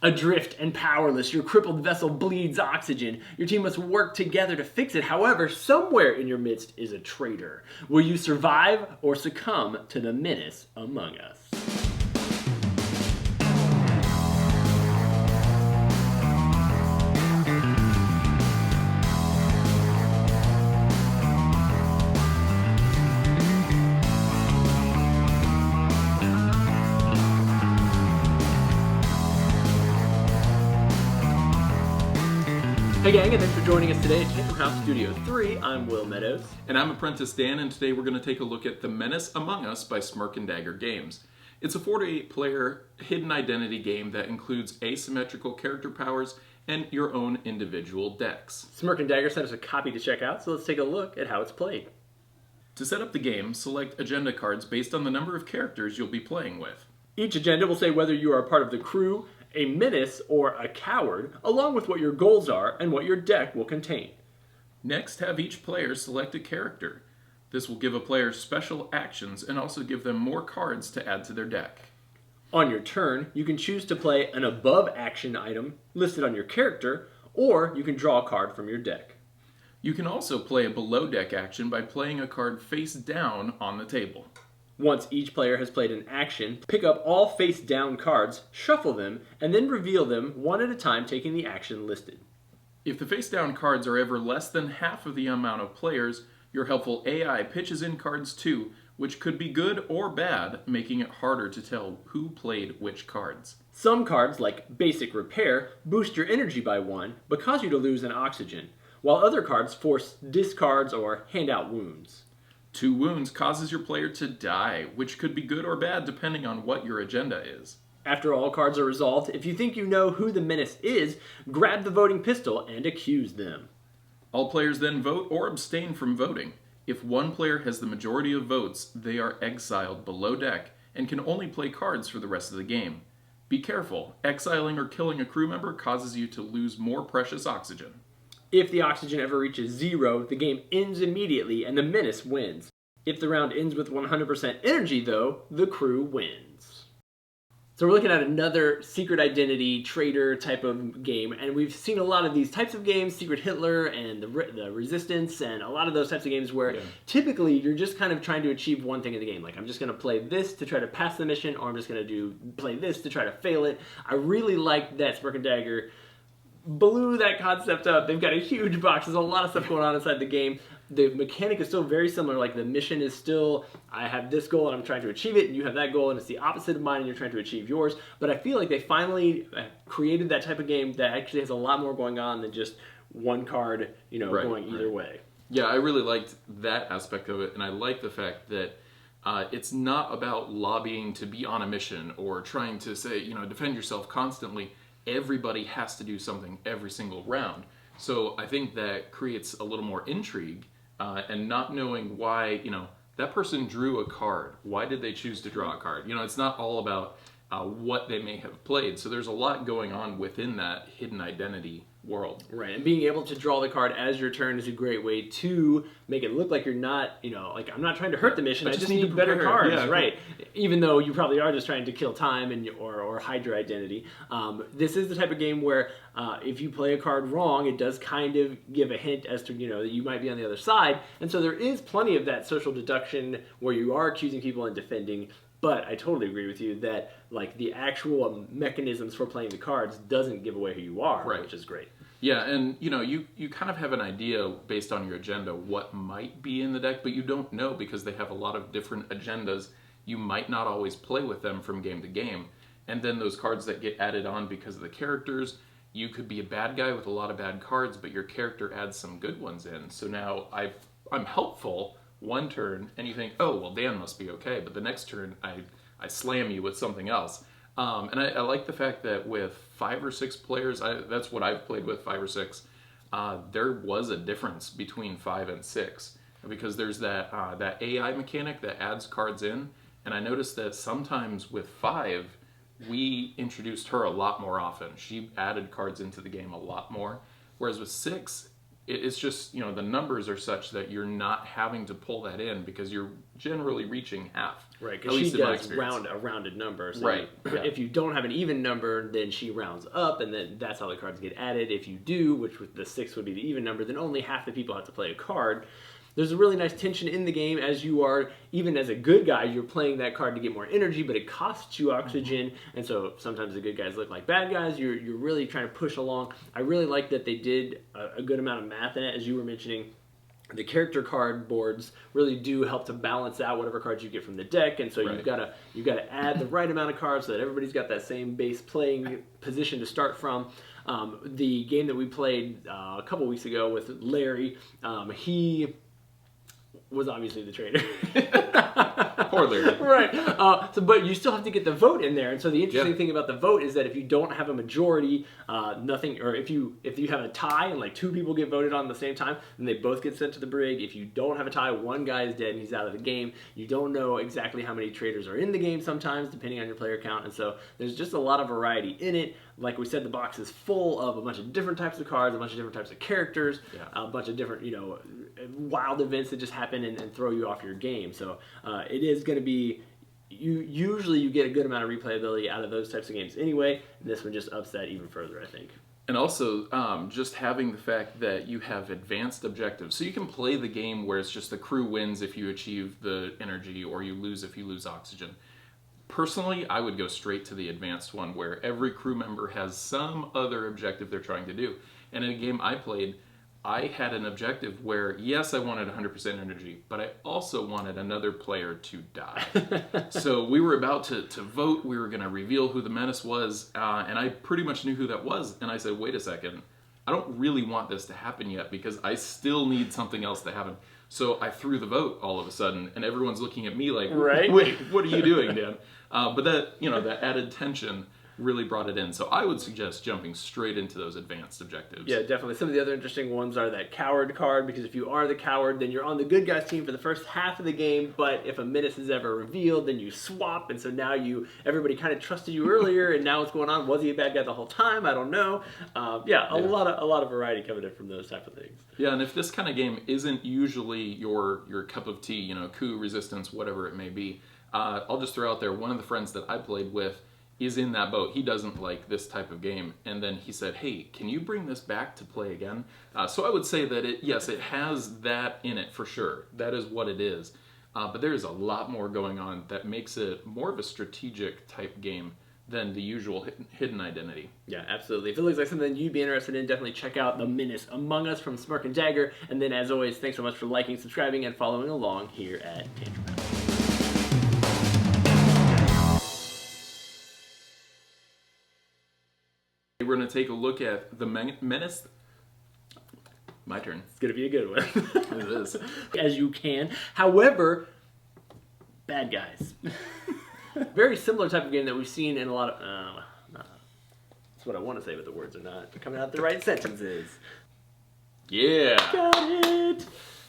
Adrift and powerless, your crippled vessel bleeds oxygen. Your team must work together to fix it. However, somewhere in your midst is a traitor. Will you survive or succumb to the menace among us? Hey gang, and thanks for joining us today at Tantrum House Studio 3. I'm Will Meadows. And I'm Apprentice Dan, and today we're going to take a look at The Menace Among Us by Smirk and Dagger Games. It's a 4 to 8 player hidden identity game that includes asymmetrical character powers and your own individual decks. Smirk and Dagger sent us a copy to check out, so let's take a look at how it's played. To set up the game, select agenda cards based on the number of characters you'll be playing with. Each agenda will say whether you are a part of the crew, a menace, or a coward, along with what your goals are and what your deck will contain. Next, have each player select a character. This will give a player special actions and also give them more cards to add to their deck. On your turn, you can choose to play an above action item listed on your character, or you can draw a card from your deck. You can also play a below deck action by playing a card face down on the table. Once each player has played an action, pick up all face-down cards, shuffle them, and then reveal them one at a time, taking the action listed. If the face-down cards are ever less than half of the amount of players, your helpful AI pitches in cards too, which could be good or bad, making it harder to tell who played which cards. Some cards, like Basic Repair, boost your energy by 1, but cause you to lose an oxygen, while other cards force discards or hand out wounds. 2 wounds causes your player to die, which could be good or bad depending on what your agenda is. After all cards are resolved, if you think you know who the menace is, grab the voting pistol and accuse them. All players then vote or abstain from voting. If one player has the majority of votes, they are exiled below deck and can only play cards for the rest of the game. Be careful, exiling or killing a crew member causes you to lose more precious oxygen. If the oxygen ever reaches 0, the game ends immediately and the menace wins. If the round ends with 100% energy, though, the crew wins. So we're looking at another secret identity traitor type of game, and we've seen a lot of these types of games, Secret Hitler and the Resistance, and a lot of those types of games where typically you're just kind of trying to achieve one thing in the game. Like, I'm just going to play this to try to pass the mission, or I'm just going to play this to try to fail it. I really like that Smirk and Dagger blew that concept up. They've got a huge box. There's a lot of stuff going on inside the game. The mechanic is still very similar. Like, the mission is still, I have this goal and I'm trying to achieve it, and you have that goal and it's the opposite of mine and you're trying to achieve yours. But I feel like they finally created that type of game that actually has a lot more going on than just one card, going either way. Yeah, I really liked that aspect of it, and I like the fact that it's not about lobbying to be on a mission or trying to say, defend yourself constantly. Everybody has to do something every single round. So I think that creates a little more intrigue, and not knowing why, that person drew a card. Why did they choose to draw a card? It's not all about what they may have played. So there's a lot going on within that hidden identity world. Right, and being able to draw the card as your turn is a great way to make it look like you're not, I'm not trying to hurt the mission, I just need better cards, right? Even though you probably are just trying to kill time and or hide your identity. This is the type of game where if you play a card wrong, it does kind of give a hint as to, that you might be on the other side. And so there is plenty of that social deduction where you are accusing people and defending. But I totally agree with you that the actual mechanisms for playing the cards doesn't give away who you are, which is great. Yeah, and you kind of have an idea based on your agenda what might be in the deck, but you don't know because they have a lot of different agendas. You might not always play with them from game to game. And then those cards that get added on because of the characters, you could be a bad guy with a lot of bad cards, but your character adds some good ones in. So now I'm helpful one turn, and you think, oh, well, Dan must be okay. But the next turn, I slam you with something else. And I like the fact that with 5 or 6 players, that's what I've played with, 5 or 6, there was a difference between 5 and 6. Because there's that AI mechanic that adds cards in. And I noticed that sometimes with 5, we introduced her a lot more often. She added cards into the game a lot more. Whereas with 6, It's just, the numbers are such that you're not having to pull that in because you're generally reaching half. Right, because she does round a rounded number. So right. If you don't have an even number, then she rounds up, and then that's how the cards get added. If you do, which with the 6 would be the even number, then only half the people have to play a card. There's a really nice tension in the game as you are, even as a good guy, you're playing that card to get more energy, but it costs you oxygen, and so sometimes the good guys look like bad guys. You're really trying to push along. I really like that they did a good amount of math in it, as you were mentioning. The character card boards really do help to balance out whatever cards you get from the deck, and so you've got to add the right amount of cards so that everybody's got that same base playing position to start from. The game that we played a couple weeks ago with Larry, he was obviously the traitor. Poor Larry. Right. But you still have to get the vote in there. And so the interesting thing about the vote is that if you don't have a majority, nothing, or if you have a tie and like 2 people get voted on at the same time, then they both get sent to the brig. If you don't have a tie, 1 guy is dead and he's out of the game. You don't know exactly how many traitors are in the game sometimes, depending on your player count. And so there's just a lot of variety in it. Like we said, the box is full of a bunch of different types of cards, a bunch of different types of characters, a bunch of different, wild events that just happen and throw you off your game. So it is going to be, usually you get a good amount of replayability out of those types of games anyway. And this one just ups that even further, I think. And also, just having the fact that you have advanced objectives. So you can play the game where it's just the crew wins if you achieve the energy, or you lose if you lose oxygen. Personally, I would go straight to the advanced one where every crew member has some other objective they're trying to do. And in a game I played, I had an objective where, yes, I wanted 100% energy, but I also wanted another player to die. So we were about to vote. We were going to reveal who the Menace was, and I pretty much knew who that was. And I said, wait a second, I don't really want this to happen yet because I still need something else to happen. So I threw the vote all of a sudden, and everyone's looking at me like, wait, what are you doing, Dan? But that, that added tension really brought it in. So I would suggest jumping straight into those advanced objectives. Yeah, definitely. Some of the other interesting ones are that coward card, because if you are the coward, then you're on the good guys team for the first half of the game, but if a menace is ever revealed, then you swap, and so now everybody kind of trusted you earlier, and now what's going on? Was he a bad guy the whole time? I don't know. A lot of variety coming in from those type of things. Yeah, and if this kind of game isn't usually your cup of tea, coup, resistance, whatever it may be, I'll just throw out there, one of the friends that I played with is in that boat. He doesn't like this type of game. And then he said, hey, can you bring this back to play again? So I would say that it has that in it for sure. That is what it is. But there's a lot more going on that makes it more of a strategic type game than the usual hidden identity. Yeah, absolutely. If it looks like something you'd be interested in, definitely check out The Menace Among Us from Smirk and Dagger. And then, as always, thanks so much for liking, subscribing, and following along here at Tantrum House. We're going to take a look at the Menace. My turn. It's going to be a good one. It is. As you can. However, bad guys. Very similar type of game that we've seen in a lot of... that's what I want to say, but the words are not coming out the right sentences. Yeah. Got it.